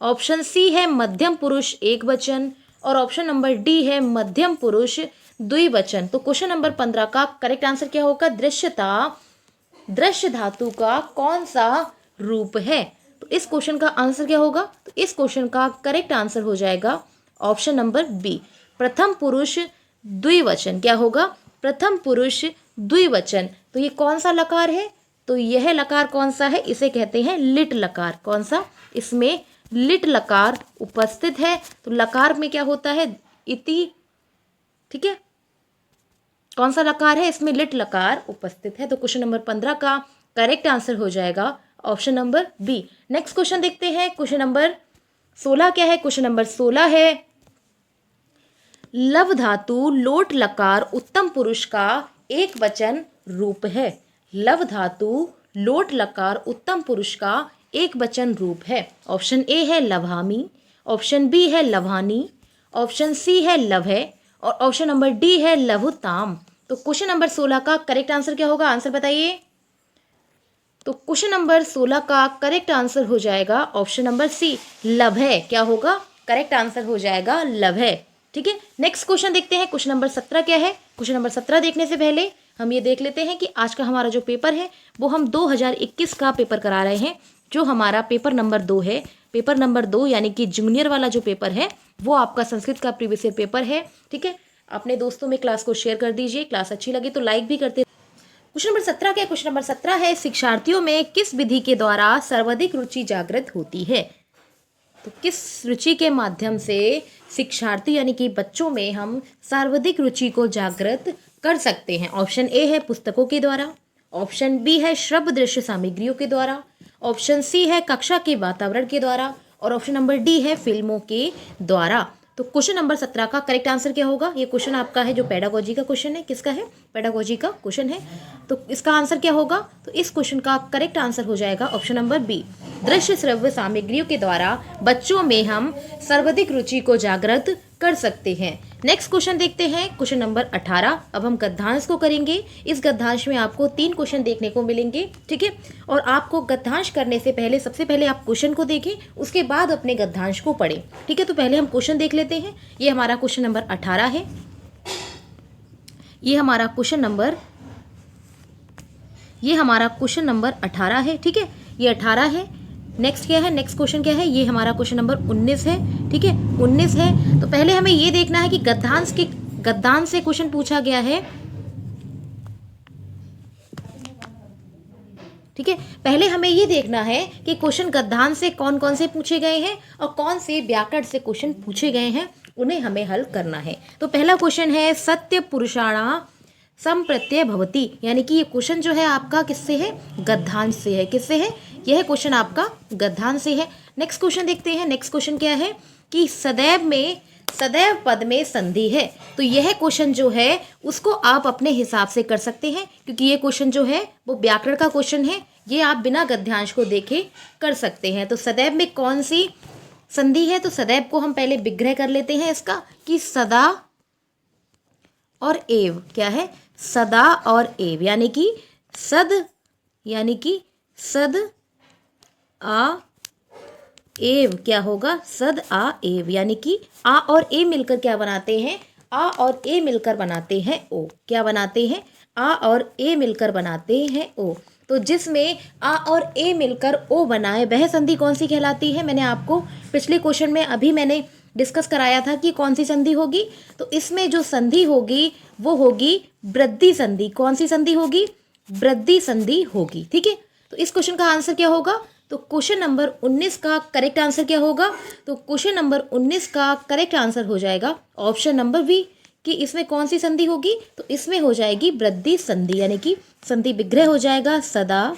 ऑप्शन सी है मध्यम पुरुष एकवचन, और ऑप्शन नंबर डी है मध्यम पुरुष द्विवचन। तो क्वेश्चन नंबर 15 का करेक्ट आंसर क्या होगा? दृश्यता दृश्य धातु का कौन सा रूप है? तो इस क्वेश्चन का आंसर क्या होगा? तो इस क्वेश्चन का करेक्ट आंसर हो जाएगा ऑप्शन नंबर बी, प्रथम पुरुष द्विवचन। क्या होगा? प्रथम पुरुष द्विवचन। तो ये कौन सा लकार है? तो यह लकार कौन सा है? इसे कहते हैं लिट लकार। कौन सा? इसमें लिट लकार उपस्थित है। तो लकार में क्या होता है? इति। ठीक है, कौन सा लकार है? इसमें लिट लकार उपस्थित है। तो क्वेश्चन नंबर 15 का करेक्ट आंसर हो जाएगा option number B. Next question देखते हैं। क्वेश्चन नंबर 16 क्या है? क्वेश्चन नंबर 16 है लव धातु लोट लकार उत्तम पुरुष का एक वचन रूप है। लव धातु लोट लकार उत्तम पुरुष का एक वचन रूप है? ऑप्शन ए है लभामी, ऑप्शन बी है लभानी, ऑप्शन सी है लभे और ऑप्शन नंबर डी है लघुताम। तो क्वेश्चन नंबर 16 का करेक्ट आंसर क्या होगा? आंसर बताइए। तो क्वेश्चन नंबर 16 का करेक्ट आंसर हो जाएगा ऑप्शन नंबर सी, लभे। क्या होगा? करेक्ट आंसर हो जाएगा लभे। ठीक है, नेक्स्ट क्वेश्चन देखते हैं। क्वेश्चन नंबर 17 क्या है? क्वेश्चन नंबर 17 देखने से पहले हम ये देख लेते हैं कि आज का हमारा जो पेपर है वो हम 2021 का पेपर करा रहे हैं। जो हमारा पेपर नंबर 2 है, पेपर नंबर 2 यानी कि जूनियर वाला जो पेपर है वो आपका संस्कृत का प्रीवियस ईयर पेपर है। ठीक है, अपने दोस्तों में क्लास को शेयर कर दीजिए। क्लास अच्छी लगी तो लाइक भी करते। क्वेश्चन नंबर 17 क्या है? क्वेश्चन नंबर 17 है, शिक्षार्थियों में किस विधि के द्वारा सर्वाधिक रुचि जागृत होती है? तो किस रुचि के माध्यम से शिक्षार्थी यानी कि बच्चों में हम सर्वाधिक रुचि को जागृत कर सकते हैं? ऑप्शन ए है पुस्तकों के द्वारा, ऑप्शन बी है श्रव्य दृश्य सामग्रियों के द्वारा, ऑप्शन सी है कक्षा के वातावरण के द्वारा और ऑप्शन नंबर डी है फिल्मों के द्वारा। तो क्वेश्चन नंबर 17 का करेक्ट आंसर क्या होगा? ये क्वेश्चन आपका है जो पेडागोजी का क्वेश्चन है। किसका है? पेडागोजी का क्वेश्चन है। तो इसका आंसर क्या होगा? तो इस क्वेश्चन का करेक्ट आंसर हो जाएगा ऑप्शन नंबर बी, दृश्य श्रव्य सामग्रियों के द्वारा बच्चों में हम सर्वाधिक रुचि को जागृत कर सकते हैं। नेक्स्ट क्वेश्चन देखते हैं, क्वेश्चन नंबर 18। अब हम गद्यांश को करेंगे। इस गद्यांश में आपको 3 क्वेश्चन देखने को मिलेंगे। ठीक है, और आपको गद्यांश करने से पहले सबसे पहले आप क्वेश्चन को देखें, उसके बाद अपने गद्यांश को पढ़ें। ठीक है, तो पहले हम क्वेश्चन देख लेते हैं। ये हमारा क्वेश्चन नंबर 18 है। ये हमारा क्वेश्चन नंबर 18 है। ठीक है, ये 18 है। नेक्स्ट क्या है? नेक्स्ट क्वेश्चन क्या है? ये हमारा क्वेश्चन नंबर 19 है। ठीक है, 19 है। तो पहले हमें ये देखना है कि गद्यांश से क्वेश्चन पूछा गया है। ठीक है, पहले हमें ये देखना है कि क्वेश्चन गद्यांश से कौन कौन से पूछे गए हैं और कौन से व्याकरण से क्वेश्चन पूछे गए हैं, उन्हें हमें हल करना है। तो पहला क्वेश्चन है सत्य पुरुषाणाम संप्रत्यय भवति, यानी कि ये क्वेश्चन जो है आपका किससे है? गद्यांश से है। किससे है? यह क्वेश्चन आपका गद्यांश से है। नेक्स्ट क्वेश्चन देखते हैं। नेक्स्ट क्वेश्चन क्या है कि सदैव पद में संधि है। तो यह क्वेश्चन जो है उसको आप अपने हिसाब से कर सकते हैं, क्योंकि ये क्वेश्चन जो है वो व्याकरण का क्वेश्चन है। ये आप बिना गद्यांश को देखे कर सकते हैं। तो सदैव में कौन सी संधि है? तो सदैव को हम पहले विग्रह कर लेते हैं इसका कि सदा और एव। क्या है? सदा और एव, यानी कि सद आ एव। क्या होगा? सद आ एव, यानी कि आ और ए मिलकर क्या बनाते हैं? आ और ए मिलकर बनाते हैं ओ। क्या बनाते हैं? आ और ए मिलकर बनाते हैं ओ। तो जिसमें आ और ए मिलकर ओ बनाए वह संधि कौन सी कहलाती है? मैंने आपको पिछले क्वेश्चन में अभी मैंने डिस्कस कराया था कि कौन सी संधि होगी। तो इसमें जो संधि होगी वो होगी वृद्धि संधि। कौन सी संधि होगी? वृद्धि संधि होगी। ठीक है, तो इस क्वेश्चन का आंसर क्या होगा? तो क्वेश्चन नंबर 19 का करेक्ट आंसर क्या होगा? तो क्वेश्चन नंबर 19 का करेक्ट आंसर हो जाएगा ऑप्शन नंबर बी, कि इसमें कौन सी संधि होगी? तो इसमें हो जाएगी वृद्धि संधि, यानी कि संधि विग्रह हो जाएगा सद आ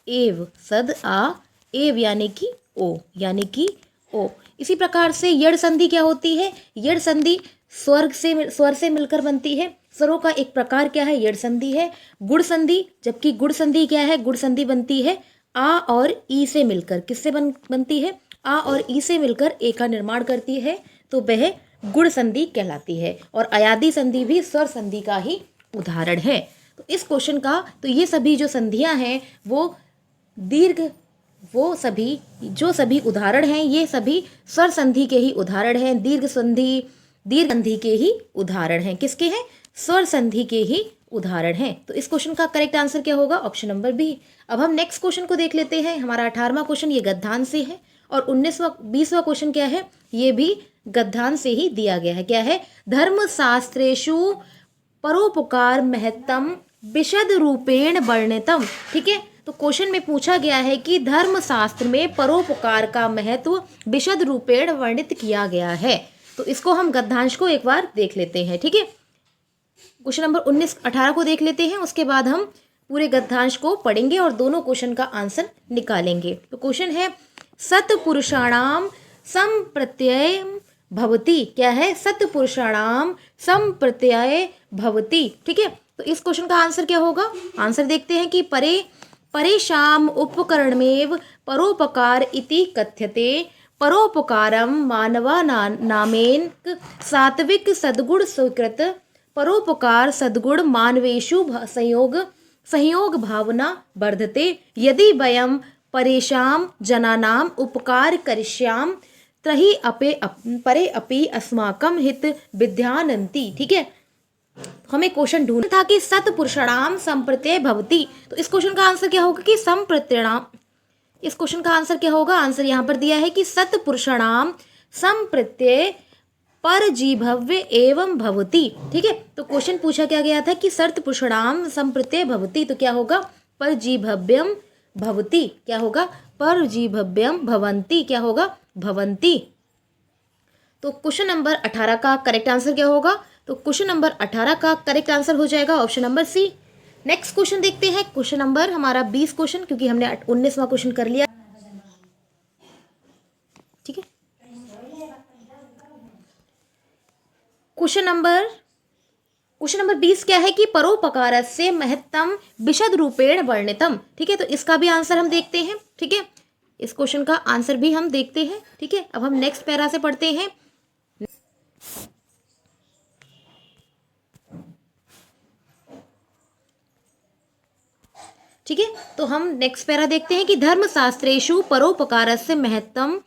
एव। सद आ एव यानी कि ओ, यानी कि ओ। इसी प्रकार से यड़ संधि क्या होती है? यड़ संधि स्वर से मिलकर बनती है। स्वरों का एक प्रकार क्या है? यड़ संधि है। गुण संधि, जबकि गुण संधि क्या है? गुण संधि बनती है आ और ई से मिलकर। किससे बनती है? आ और ई से मिलकर ए का निर्माण करती है, तो वह गुण संधि कहलाती है। और अयादि संधि भी स्वर संधि का ही उदाहरण है। तो इस क्वेश्चन का तो ये सभी जो संधियां हैं वो सभी उदाहरण हैं, ये सभी स्वर संधि के ही उदाहरण हैं। दीर्घ संधि के ही उदाहरण हैं। किसके हैं? स्वर संधि के ही उदाहरण हैं। तो इस क्वेश्चन का करेक्ट आंसर क्या होगा? Option number B. अब हम नेक्स्ट क्वेश्चन को देख लेते हैं। हमारा 18वां क्वेश्चन ये गद्यांश से है और 20वां क्वेश्चन क्या है? ये भी गद्यांश से ही दिया गया है। क्या है? धर्मशास्त्रेषु परोपकार महत्तम विशद रूपेण वर्णितम। ठीक है, तो क्वेश्चन में पूछा गया है कि धर्मशास्त्र में परोपकार का महत्व विशद रूपेण वर्णित किया गया है। तो इसको हम गद्यांश को एक बार देख लेते हैं। ठीक है, क्वेश्चन नंबर 18 को देख लेते हैं, उसके बाद हम पूरे गद्यांश को पढ़ेंगे और दोनों क्वेश्चन का आंसर निकालेंगे। तो क्वेश्चन है सत्पुरुषाणाम संप्रत्यय भवति। क्या है? सत्पुरुषाणाम संप्रत्यय भवति। ठीक है, तो इस क्वेश्चन का आंसर क्या होगा? आंसर देखते हैं कि परे परेषाम् उपकरणमेव परोपकार इति कथ्यते। परोपकारं मानवानामेन सात्विक सद्गुण स्वीकृत। परोपकार सद्गुण मानवेषु संयोग भावना वर्धते। यदि वयं परेषां जनानाम् उपकार करिष्याम तर्हि परे अपि अस्माकं हित विद्यानन्ति। ठीक है, हमें क्वेश्चन ढूंढना था कि सत्पुरुषाणाम संप्रत्यय भवति। तो इस क्वेश्चन का आंसर क्या होगा कि संप्रत्यणाम। इस क्वेश्चन का आंसर क्या होगा, आंसर यहाँ पर दिया है कि सत्पुरुषाणाम संप्रत्यय परजीभव्य एवं भवति। ठीक है, तो क्वेश्चन पूछा क्या गया था कि सत्पुरुषाणाम संप्रत्यय भवति, तो क्या होगा परजीभव्यम भवति। क्या होगा परजीभव्यम भवंती। क्या होगा भवंती। तो क्वेश्चन नंबर 18 का करेक्ट आंसर क्या होगा, तो क्वेश्चन नंबर 18 का करेक्ट आंसर हो जाएगा option number C. Next question देखते हैं, क्वेश्चन नंबर हमारा 20 क्वेश्चन, क्योंकि हमने 19वां क्वेश्चन कर लिया। ठीक है, क्वेश्चन नंबर 20 क्या है कि परोपकारस्य महत्तम विशद रूपेण वर्णितम। ठीक है, तो इसका भी आंसर हम देखते हैं। ठीक है, इस क्वेश्चन का आंसर भी हम देखते हैं। ठीक है, अब हम नेक्स्ट पैरा से पढ़ते हैं। ठीक है, तो हम नेक्स्ट पैरा देखते हैं कि धर्मशास्त्रेषु परोपकारस्य महत्तम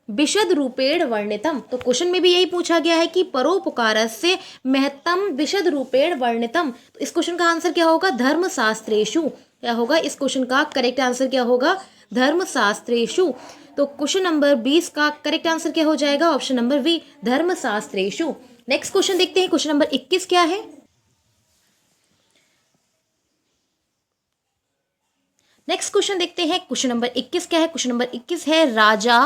विशद रूपेण वर्णितम। तो क्वेश्चन में भी यही पूछा गया है कि परोपकारस्य महत्तम विशद रूपेण वर्णितम। तो इस क्वेश्चन का आंसर क्या होगा धर्मशास्त्रेषु। क्या होगा इस क्वेश्चन का करेक्ट आंसर क्या होगा धर्मशास्त्रेषु। तो क्वेश्चन नंबर 20 का करेक्ट आंसर क्या हो जाएगा ऑप्शन नंबर बी धर्मशास्त्रेषु। नेक्स्ट क्वेश्चन देखते हैं, क्वेश्चन नंबर 21 क्या है। नेक्स्ट क्वेश्चन देखते हैं, क्वेश्चन नंबर 21 क्या है। क्वेश्चन नंबर 21 है राजा।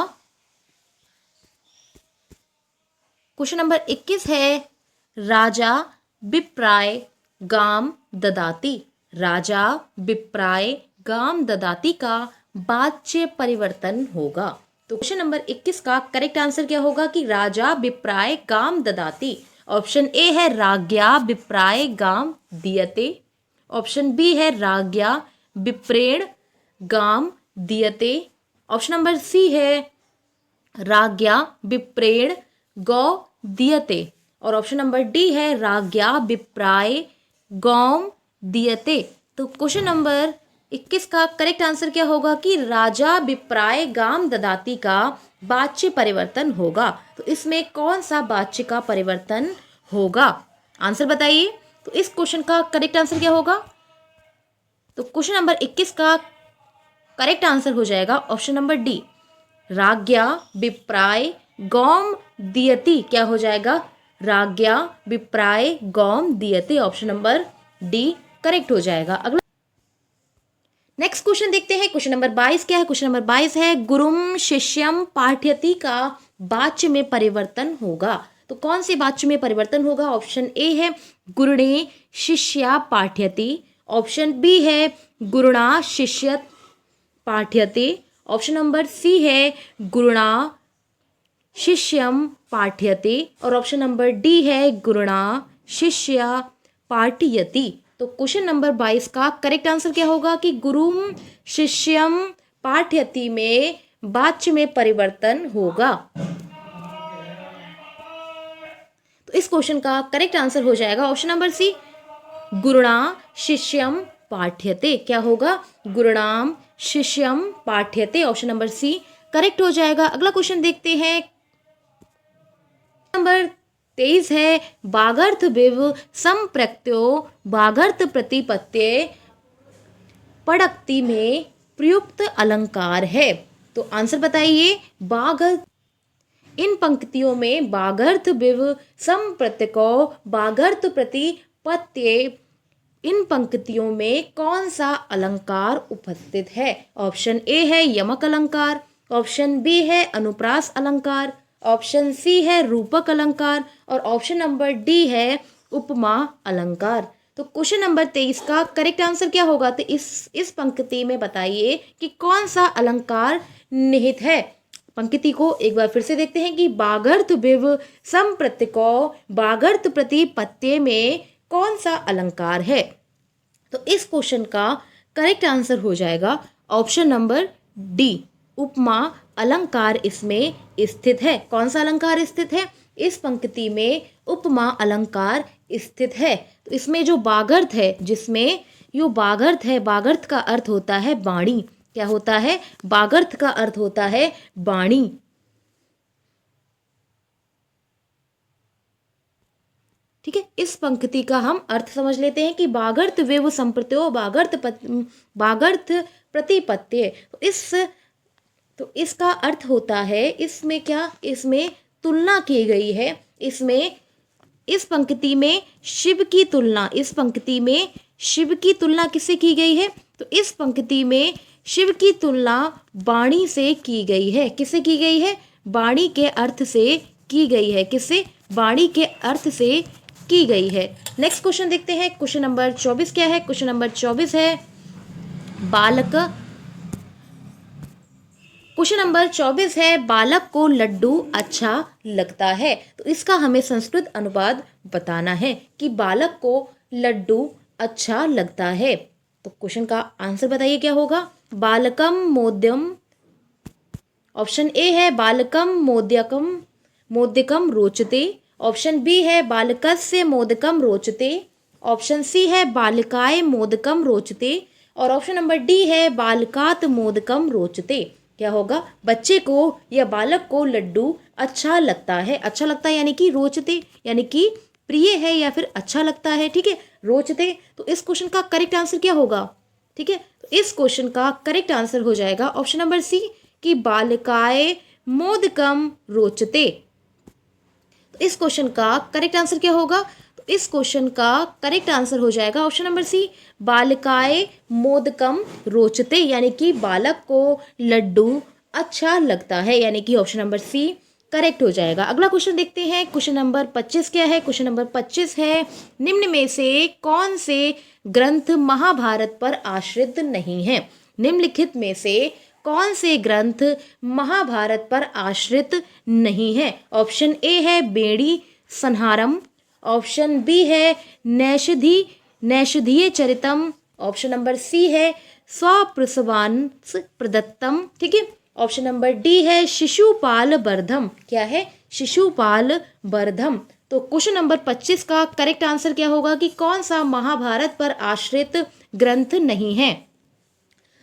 क्वेश्चन नंबर 21 है राजा विप्राय गाम ददाति। राजा विप्राय गाम ददाति का वाच्य परिवर्तन होगा। तो क्वेश्चन नंबर 21 का करेक्ट आंसर क्या होगा कि राजा विप्राय गाम ददाति। ऑप्शन ए है राज्ञा विप्राय गाम दीयते। ऑप्शन बी है राज्ञा विप्रेण गाम दीयते। ऑप्शन नंबर सी है राज्ञा विप्रेण गौ दीयते। और ऑप्शन नंबर डी है राज्ञा विप्राय गौम दीयते। तो क्वेश्चन नंबर 21 का करेक्ट आंसर क्या होगा कि राजा विप्राय गाम ददाति का वाच्य परिवर्तन होगा। तो इसमें कौन सा वाच्य का परिवर्तन होगा, आंसर बताइए। तो इस क्वेश्चन का करेक्ट आंसर क्या होगा, तो क्वेश्चन नंबर 21 का करेक्ट आंसर हो जाएगा ऑप्शन नंबर डी राज्ञा विप्राय गौम दीयति। क्या हो जाएगा राज्ञा विप्राय गौम दीयते। ऑप्शन नंबर डी करेक्ट हो जाएगा। अगला नेक्स्ट क्वेश्चन देखते हैं, क्वेश्चन नंबर 22 क्या है। क्वेश्चन नंबर 22 है गुरुम शिष्यम पाठयति का वाच्य में परिवर्तन होगा। तो कौन से वाच्य में परिवर्तन होगा, ऑप्शन ए है गुरुणे शिष्या पाठयति। ऑप्शन बी है गुरुणा शिष्यत पाठ्यते। ऑप्शन नंबर सी है गुरुणा शिष्यम पाठ्यते। और ऑप्शन नंबर डी है गुरुणा शिष्या पाठयति। तो क्वेश्चन नंबर 22 का करेक्ट आंसर क्या होगा कि गुरुम शिष्यम पाठयति में वाच्य में परिवर्तन होगा। तो इस क्वेश्चन का करेक्ट आंसर हो जाएगा ऑप्शन नंबर सी गुरुणा शिष्यम पाठ्यते। क्या होगा गुरुणाम शिष्यम पाठ्यते। ऑप्शन नंबर सी करेक्ट हो जाएगा। अगला क्वेश्चन देखते हैं, नंबर 23 है बागर्थ विव संप्रक्त्यो बागर्थ प्रतिपत्ति पड़क्ति में प्रयुक्त अलंकार है। तो आंसर बताइए बागर्थ, इन पंक्तियों में बागर्थ विव संप्रत्यको बागर्थ प्रतिपत्ति, इन पंक्तियों में कौन सा अलंकार उपस्थित है। ऑप्शन ए है यमक अलंकार। ऑप्शन बी है अनुप्रास अलंकार। ऑप्शन सी है रूपक अलंकार। और ऑप्शन नंबर डी है उपमा अलंकार। तो क्वेश्चन नंबर 23 का करेक्ट आंसर क्या होगा, तो इस पंक्ति में बताइए कि कौन सा अलंकार निहित है। पंक्ति को एक बार फिर से देखते हैं कि बागर्थ विव संप्रत्यको बागर्थ प्रतिपत्ति में कौन सा अलंकार है। तो इस क्वेश्चन का करेक्ट आंसर हो जाएगा ऑप्शन नंबर डी, उपमा अलंकार इसमें स्थित है। कौन सा अलंकार स्थित है? इस पंक्ति में उपमा अलंकार स्थित है। तो इसमें जो बागर्थ है, जिसमें यो बागर्थ है, बागर्थ का अर्थ होता है बाणी। क्या होता है? बागर्थ का अर्थ होता है बाणी। ठीक है, इस पंक्ति का हम अर्थ समझ लेते हैं कि बागर्थ वेव संप्रत्यो बागर्थ प्रतिपत्ति। तो इसका अर्थ होता है, इसमें क्या, इसमें तुलना की गई है। इसमें इस पंक्ति में शिव की तुलना, इस पंक्ति में शिव की तुलना किससे की गई है? तो इस पंक्ति में शिव की तुलना वाणी से की गई है। किससे की गई है? वाणी के अर्थ से की गई है। किससे? वाणी के अर्थ से की गई है। नेक्स्ट क्वेश्चन देखते हैं। क्वेश्चन नंबर 24 क्या है? क्वेश्चन नंबर 24 है बालक। क्वेश्चन नंबर 24 है बालक को लड्डू अच्छा लगता है। तो इसका हमें संस्कृत अनुवाद बताना है कि बालक को लड्डू अच्छा लगता है। तो क्वेश्चन का आंसर बताइए क्या होगा? बालकम मोद्यम, ऑप्शन ए है बालकम मोद्यकम रोचते, ऑप्शन बी है बालकस्य मोदकम रोचते, ऑप्शन सी है बालिकाय मोदकम रोचते, और ऑप्शन नंबर डी है बालकात मोदकम रोचते। क्या होगा? बच्चे को या बालक को लड्डू अच्छा लगता है। अच्छा लगता है यानी कि रोचते, यानी कि प्रिय है या फिर अच्छा लगता है। ठीक है, रोचते। तो इस क्वेश्चन का करेक्ट आंसर क्या होगा? ठीक है, तो इस क्वेश्चन का करेक्ट आंसर हो जाएगा ऑप्शन नंबर सी कि बालिकाए मोदकम रोचते। तो इस क्वेश्चन का करेक्ट आंसर क्या होगा? तो इस क्वेश्चन का करेक्ट आंसर हो जाएगा ऑप्शन नंबर सी बालिकाए मोदकम रोचते, यानी कि बालक को लड्डू अच्छा लगता है, यानी कि ऑप्शन नंबर सी करेक्ट हो जाएगा। अगला क्वेश्चन देखते हैं। क्वेश्चन नंबर 25 क्या है? क्वेश्चन नंबर 25 है निम्न में से कौन से ग्रंथ महाभारत पर आश्रित नहीं है? निम्नलिखित में से कौन से ग्रंथ महाभारत पर आश्रित नहीं है? ऑप्शन ए है बेड़ी संहारम, ऑप्शन बी है नैषधीय चरितम, ऑप्शन नंबर सी है स्वप्रसवांस प्रदत्तम। ठीक है, ऑप्शन नंबर डी है शिशुपाल वर्धम। क्या है? शिशुपाल वर्धम। तो क्वेश्चन नंबर 25 का करेक्ट आंसर क्या होगा कि कौन सा महाभारत पर आश्रित ग्रंथ नहीं है?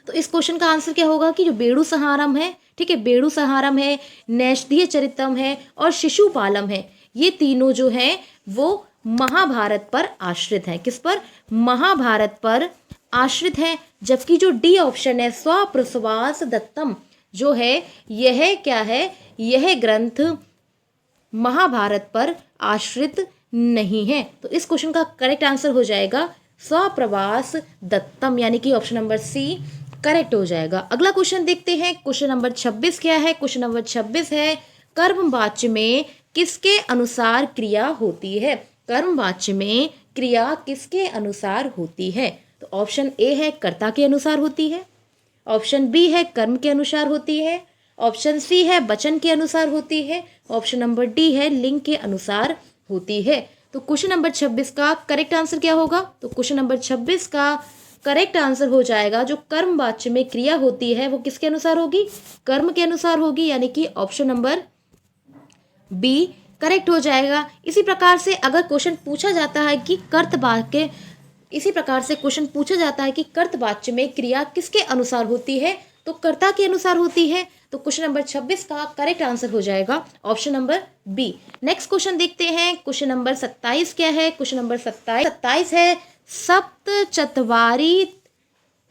तो इस क्वेश्चन का आंसर क्या होगा कि जो बेड़ू संहारम है, ठीक है, बेड़ू संहारम है, नैषधीय चरितम है और शिशुपालम है, ये तीनों जो हैं वो महाभारत पर आश्रित हैं। किस पर? महाभारत पर आश्रित हैं। जबकि जो डी ऑप्शन है स्वप्रसवास दत्तम जो है, यह क्या है? यह ग्रंथ महाभारत पर आश्रित नहीं है। तो इस क्वेश्चन का करेक्ट आंसर हो जाएगा स्वप्रवास दत्तम, यानी कि ऑप्शन नंबर सी करेक्ट हो जाएगा। अगला क्वेश्चन देखते हैं। क्वेश्चन नंबर 26 क्या है? क्वेश्चन नंबर 26 है कर्मवाच्य में किसके अनुसार क्रिया होती है? कर्मवाच्य में क्रिया किसके अनुसार होती है? तो ऑप्शन ए है कर्ता के अनुसार होती है, ऑप्शन बी है कर्म के अनुसार होती है, ऑप्शन सी है वचन के अनुसार होती है, ऑप्शन नंबर डी है लिंग के अनुसार होती है। तो क्वेश्चन नंबर 26 का करेक्ट आंसर क्या होगा? तो क्वेश्चन नंबर 26 का करेक्ट आंसर हो जाएगा जो कर्म वाच्य में क्रिया होती है वो किसके अनुसार होगी? कर्म के अनुसार होगी, यानी कि ऑप्शन नंबर बी करेक्ट हो जाएगा। इसी प्रकार से अगर क्वेश्चन पूछा जाता है कि कर्तवाच्य, इसी प्रकार से क्वेश्चन पूछा जाता है कि कर्तवाच्य में क्रिया किसके अनुसार होती है? तो कर्ता के अनुसार होती है। तो क्वेश्चन नंबर 26 का करेक्ट आंसर हो जाएगा option number B. Next question देखते हैं। क्वेश्चन नंबर 27 क्या है? क्वेश्चन नंबर 27 है सप्तचत्वारी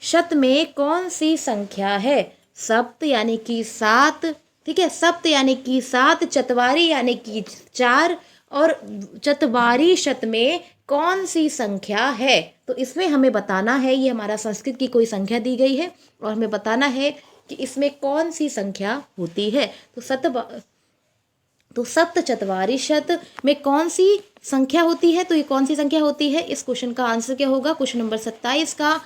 शत में कौन सी संख्या है? सप्त यानी कि 7, ठीक है, सप्त यानी कि 7, चत्वारी यानी कि 4 और चत्वारी शत में कौन सी संख्या है? तो इसमें हमें बताना है, ये हमारा संस्कृत की कोई संख्या दी गई है और हमें बताना है कि इसमें कौन सी संख्या होती है। तो सप्त चत्वारी शत में कौन सी संख्या होती है? तो ये कौन सी संख्या होती है? इस क्वेश्चन का आंसर क्या होगा? क्वेश्चन नंबर 27 का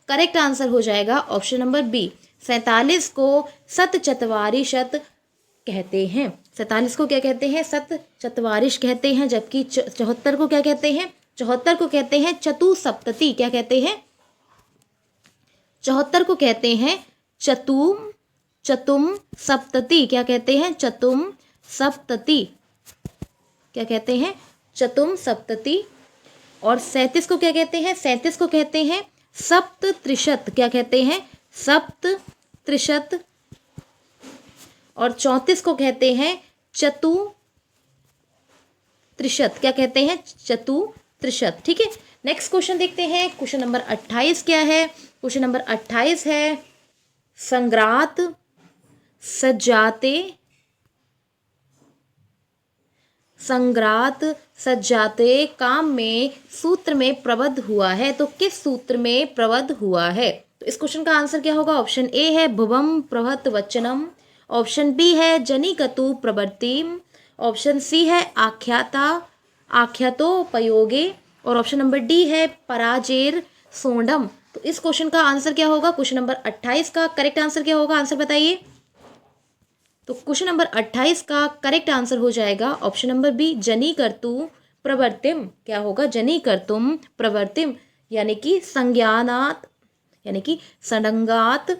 करेक्ट आंसर हो जाएगा ऑप्शन नंबर बी। 47 को सतचत्वारिशत कहते हैं। 47 को क्या कहते हैं? सतचत्वारिश कहते हैं। जबकि 74 को क्या कहते हैं? 74 को कहते हैं चतुसप्तति। क्या कहते हैं? 74 को कहते हैं चतुम सप्तति। क्या कहते हैं? चतुम सप्तति। क्या कहते हैं? चतुम सप्तति। और 37 को क्या कहते हैं? 37 को कहते हैं सप्तत्रिशत। क्या कहते हैं? सप्तत्रिशत। और 34 को कहते हैं चतुत्रिशत। क्या कहते हैं? चतुत्रिशत। ठीक है, नेक्स्ट क्वेश्चन देखते हैं। क्वेश्चन नंबर 28 क्या है? क्वेश्चन नंबर 28 है संग्रात सज्जाते। संग्रात सज्जाते काम में सूत्र में प्रबद्ध हुआ है, तो किस सूत्र में प्रबद्ध हुआ है? तो इस क्वेश्चन का आंसर क्या होगा? ऑप्शन ए है भुवम प्रभत वचनम, ऑप्शन बी है जनिकतु प्रवृत्तिम, ऑप्शन सी है आख्यातोपयोगे, और ऑप्शन नंबर डी है पराजेर सोंडम। तो इस क्वेश्चन का आंसर क्या होगा? क्वेश्चन नंबर 28 का करेक्ट आंसर क्या होगा? आंसर बताइए। तो क्वेश्चन नंबर 28 का करेक्ट आंसर हो जाएगा ऑप्शन नंबर बी जनिकर्तु प्रवृत्तिम। क्या होगा? जनिकर्तुम प्रवृत्तिम, यानी कि संज्ञानात, यानी कि सडंगात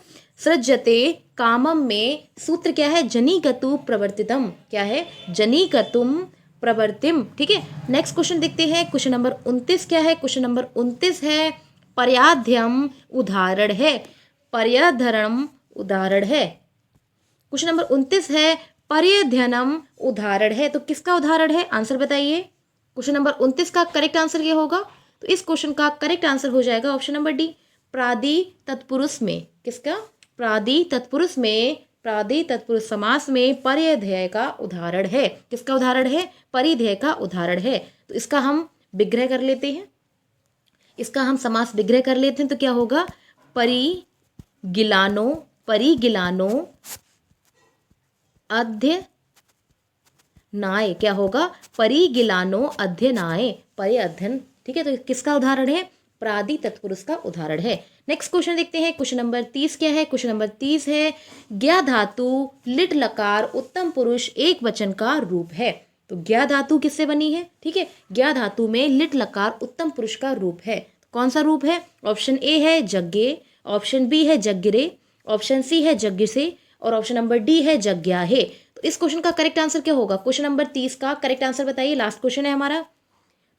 सृज्यते कामम में सूत्र क्या है? जनिकतु प्रवर्तितम। क्या है? जनिकतुम प्रवर्तिम। ठीक है, नेक्स्ट क्वेश्चन देखते हैं। क्वेश्चन नंबर 29 क्या है? क्वेश्चन नंबर 29 है पर्याध्यम उदाहरण है। पर्यधरणम उदाहरण है। क्वेश्चन नंबर 29 है पर्यध्यनम उदाहरण है, तो किसका उदाहरण है? आंसर बताइए। क्वेश्चन नंबर 29 का करेक्ट आंसर क्या होगा? तो इस क्वेश्चन का करेक्ट आंसर हो जाएगा ऑप्शन नंबर डी प्रादि तत्पुरुष में। किसका? प्रादि तत्पुरुष में, प्रादि तत्पुरुष समास में पर्यध्यय का उदाहरण है। किसका उदाहरण है? परिध्यय का उदाहरण है। तो इसका हम विग्रह कर लेते हैं, इसका हम समास विग्रह कर लेते हैं। तो क्या होगा? परिगिलानो, परिगिलानो अध्ययनाय। क्या होगा? परिगिलानो अध्ययनाय, परि अध्ययन। ठीक है, तो किसका उदाहरण है? प्रादि तत्पुरुष का उदाहरण है। नेक्स्ट क्वेश्चन देखते हैं। क्वेश्चन नंबर 30 क्या है? क्वेश्चन नंबर 30 है ज्ञा धातु लिट लकार उत्तम पुरुष एक वचन का रूप है। तो ज्ञा धातु किससे बनी है? ठीक है, ज्ञा धातु में लिट लकार उत्तम पुरुष का रूप है। कौन सा रूप है? ऑप्शन ए है जग्गे, ऑप्शन बी है जग्गिरे, ऑप्शन सी है जग्ग से, और ऑप्शन नंबर डी है जग्या है। तो इस क्वेश्चन का करेक्ट आंसर क्या होगा? क्वेश्चन नंबर 30 का करेक्ट आंसर बताइए। लास्ट क्वेश्चन है हमारा।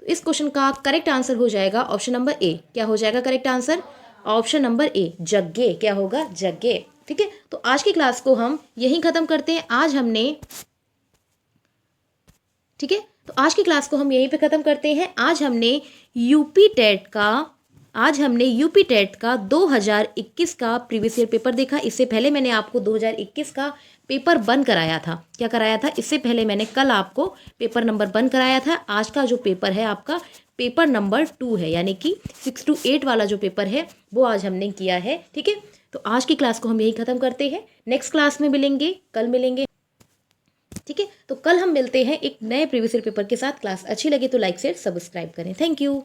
तो इस क्वेश्चन का करेक्ट आंसर हो जाएगा ऑप्शन नंबर ए। क्या हो जाएगा correct answer? Option number A जग्गे। क्या होगा? जग्गे। ठीक है, तो आज की क्लास को हम यहीं खत्म करते हैं। आज हमने, ठीक है, तो आज की क्लास को हम यहीं पे खत्म करते हैं। आज हमने यूपी टेट का 2021 का प्रीवियस ईयर पेपर देखा। इससे पहले मैंने आपको 2021 का पेपर 1 कराया था। क्या कराया था? इससे पहले मैंने कल आपको पेपर नंबर 1 कराया था। आज का जो पेपर है आपका पेपर नंबर 2 है, यानी कि 6 to 8 वाला जो पेपर है वो आज हमने किया है। ठीक है, तो आज की क्लास को हम यही खत्म करते हैं। नेक्स्ट क्लास में मिलेंगे, कल मिलेंगे। ठीक है, तो कल हम मिलते हैं एक नए प्रीवियस ईयर पेपर के साथ। क्लास अच्छी लगी तो लाइक शेयर सब्सक्राइब करें। Thank you.